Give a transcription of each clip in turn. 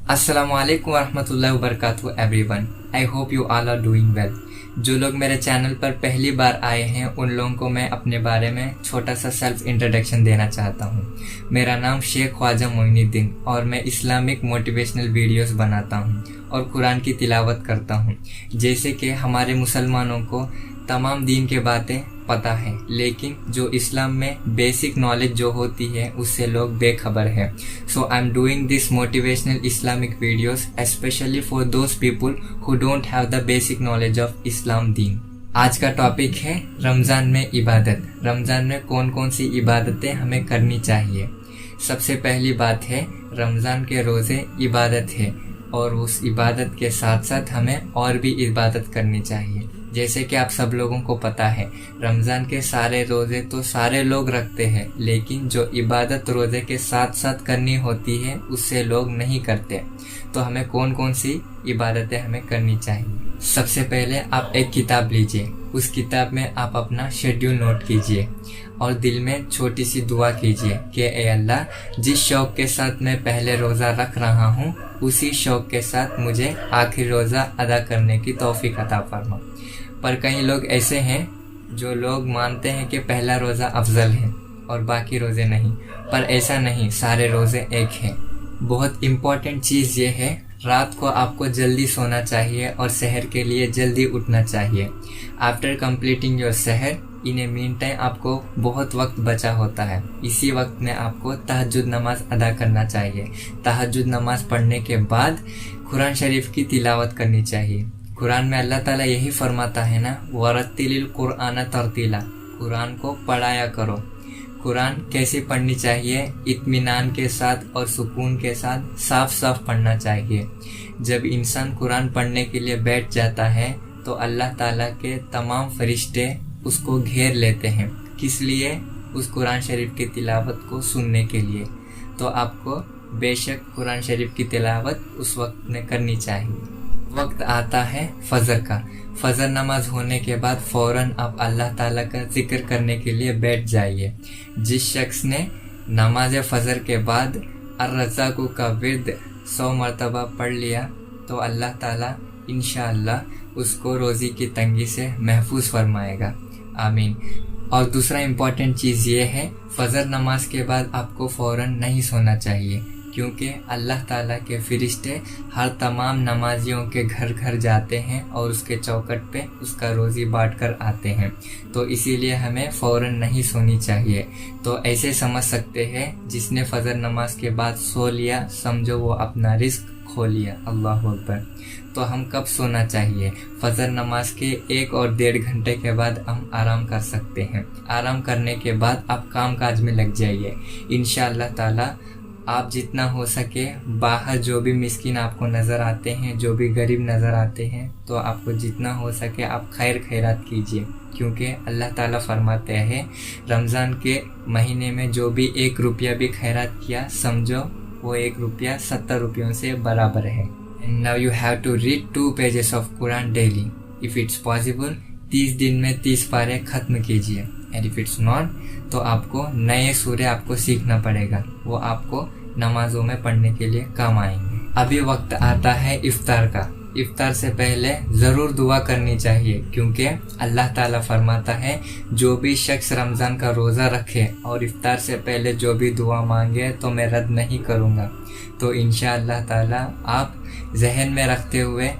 अस्सलामुअलैकुम वरहमतुल्लाहि वबरकातुहू everyone. I hope you all are doing well. जो लोग मेरे चैनल पर पहली बार आए हैं उन लोगों को मैं अपने बारे में छोटा सा सेल्फ इंट्रोडक्शन देना चाहता हूँ। मेरा नाम शेख ख्वाजा मोइनुद्दीन और मैं इस्लामिक मोटिवेशनल वीडियोस बनाता हूँ और कुरान की तिलावत करता हूँ। जैसे कि हमारे मुसलमानों को तमाम दीन के बातें पता है, लेकिन जो इस्लाम में बेसिक नॉलेज जो होती है उससे लोग बेखबर है। So I am doing this motivational Islamic videos specially for those people who don't have the basic knowledge of Islam deen. आज का टॉपिक है रमज़ान में इबादत। रमज़ान में कौन कौन सी इबादतें हमें करनी चाहिए। सबसे पहली बात है, रमज़ान के रोज़े इबादत है और उस इबादत के साथ साथ हमें और भी इबादत करनी चाहिए। जैसे कि आप सब लोगों को पता है, रमज़ान के सारे रोज़े तो सारे लोग रखते हैं, लेकिन जो इबादत रोज़े के साथ साथ करनी होती है उससे लोग नहीं करते। तो हमें कौन कौन सी इबादतें हमें करनी चाहिए। सबसे पहले आप एक किताब लीजिए, उस किताब में आप अपना शेड्यूल नोट कीजिए और दिल में छोटी सी दुआ कीजिए कि ए अल्लाह, जिस शौक़ के साथ मैं पहले रोज़ा रख रहा हूँ उसी शौक़ के साथ मुझे आखिरी रोज़ा अदा करने की तौफीक अता फरमा। पर कई लोग ऐसे हैं जो लोग मानते हैं कि पहला रोज़ा अफजल है और बाकी रोज़े नहीं, पर ऐसा नहीं, सारे रोज़े एक हैं। बहुत इम्पॉर्टेंट चीज़ ये है, रात को आपको जल्दी सोना चाहिए और सहर के लिए जल्दी उठना चाहिए। आफ्टर कंप्लीटिंग योर सहर इन ए मीन टाइम आपको बहुत वक्त बचा होता है। इसी वक्त में आपको तहज्जुद नमाज अदा करना चाहिए। तहज्जुद नमाज पढ़ने के बाद कुरान शरीफ की तिलावत करनी चाहिए। कुरान में अल्लाह ताला यही फरमाता है ना, वरत्तिलिल कुरान तरतीला, कुरान को पढ़ाया करो। कुरान कैसे पढ़नी चाहिए? इत्मीनान के साथ और सुकून के साथ साफ साफ पढ़ना चाहिए। जब इंसान कुरान पढ़ने के लिए बैठ जाता है तो अल्लाह ताला के तमाम फरिश्ते उसको घेर लेते हैं। किस लिए? उस कुरान शरीफ की तिलावत को सुनने के लिए। तो आपको बेशक कुरान शरीफ की तिलावत उस वक्त में करनी चाहिए। वक्त आता है फजर का। फजर नमाज होने के बाद फ़ौरन आप अल्लाह ताला का जिक्र करने के लिए बैठ जाइए। जिस शख्स ने नमाज फजर के बाद अर्रज़ाक़ु का विर्द 100 मरतबा पढ़ लिया तो अल्लाह ताला इंशाअल्लाह उसको रोज़ी की तंगी से महफूज फरमाएगा। आमीन। और दूसरा इम्पॉर्टेंट चीज़ ये है, फजर नमाज के बाद आपको फ़ौरन नहीं सोना चाहिए, क्योंकि अल्लाह ताला के फरिश्ते हर तमाम नमाजियों के घर घर जाते हैं और उसके चौखट पे उसका रोज़ी बांट कर आते हैं। तो इसीलिए हमें फ़ौरन नहीं सोनी चाहिए। तो ऐसे समझ सकते हैं, जिसने फजर नमाज के बाद सो लिया समझो वो अपना रिस्क खो लिया। अल्लाह अकबर। तो हम कब सोना चाहिए? फजर नमाज के 1 और 1.5 घंटे के बाद हम आराम कर सकते हैं। आराम करने के बाद आप काम काज में लग जाइए। इंशाअल्लाह ताला आप जितना हो सके बाहर जो भी मिस्किन आपको नज़र आते हैं, जो भी गरीब नज़र आते हैं, तो आपको जितना हो सके आप खैर खैरात कीजिए, क्योंकि अल्लाह ताला फरमाते हैं रमज़ान के महीने में जो भी 1 रुपया भी खैरात किया समझो वो 1 रुपया 70 रुपयों से बराबर है। Now you have to read 2 pages of Quran daily. If it's possible 30 दिन में 30 पारे ख़त्म कीजिए। एंड इफ इट्स नॉट तो आपको नए सूरे आपको सीखना पड़ेगा, वो आपको नमाजों में पढ़ने के लिए काम आएंगे। अभी वक्त आता है इफ्तार का। इफ्तार से पहले ज़रूर दुआ करनी चाहिए, क्योंकि अल्लाह ताला फरमाता है जो भी शख्स रमज़ान का रोज़ा रखे और इफ्तार से पहले जो भी दुआ मांगे तो मैं रद्द नहीं करूँगा। तो इंशाअल्लाह ताला आप जहन में रखते हुए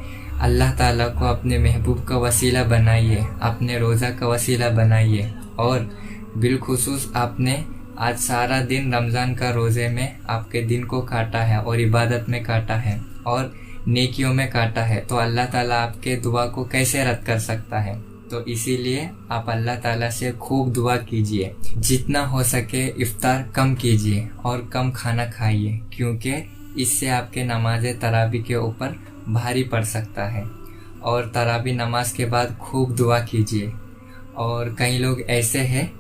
अल्लाह ताला को अपने महबूब का वसीला बनाइए, अपने रोज़ा का वसीला बनाइए। और बिलखुसूस आपने आज सारा दिन रमज़ान का रोज़े में आपके दिन को काटा है और इबादत में काटा है और नेकियों में काटा है, तो अल्लाह ताला आपके दुआ को कैसे रद्द कर सकता है? तो इसीलिए आप अल्लाह ताला से खूब दुआ कीजिए। जितना हो सके इफ्तार कम कीजिए और कम खाना खाइए, क्योंकि इससे आपके नमाज तरावी के ऊपर भारी पड़ सकता है। और तरावी नमाज के बाद खूब दुआ कीजिए। और कई लोग ऐसे हैं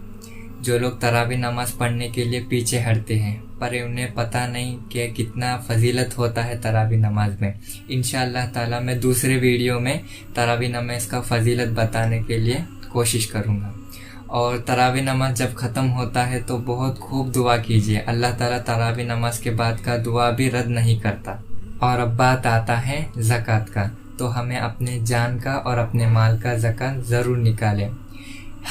जो लोग तरावी नमाज पढ़ने के लिए पीछे हटते हैं, पर उन्हें पता नहीं कि कितना फजीलत होता है तरावी नमाज में। इंशाअल्लाह ताला मैं दूसरे वीडियो में तरावी नमाज का फजीलत बताने के लिए कोशिश करूँगा। और तरावी नमाज जब ख़त्म होता है तो बहुत खूब दुआ कीजिए। अल्लाह ताला तरावी नमाज के बाद का दुआ भी रद्द नहीं करता। اور اب بات آتا ہے زکوٰۃ کا، تو ہمیں اپنے جان کا اور اپنے مال کا زکوٰۃ ضرور نکالیں۔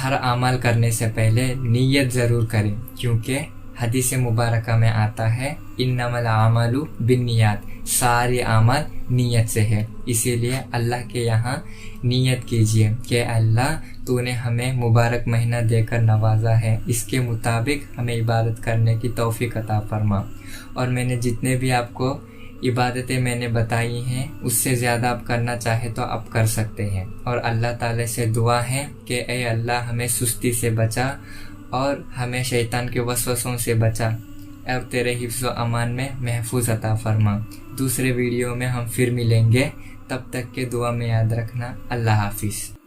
ہر عمل کرنے سے پہلے نیت ضرور کریں، کیونکہ حدیث مبارکہ میں آتا ہے انما الاعمال بالنیات، ساری عمل نیت سے ہے۔ اسی لیے اللہ کے یہاں نیت کیجئے کہ اللہ تو نے ہمیں مبارک مہینہ دے کر نوازا ہے، اس کے مطابق ہمیں عبادت کرنے کی توفیق عطا فرما۔ اور میں نے جتنے بھی آپ کو عبادتیں میں نے بتائی ہیں اس سے زیادہ آپ کرنا چاہے تو آپ کر سکتے ہیں، اور اللہ تعالی سے دعا ہے کہ اے اللہ ہمیں سستی سے بچا اور ہمیں شیطان کے وسوسوں سے بچا اور تیرے حفظ و امان میں محفوظ عطا فرما۔ دوسرے ویڈیو میں ہم پھر ملیں گے، تب تک کے دعا میں یاد رکھنا۔ اللہ حافظ۔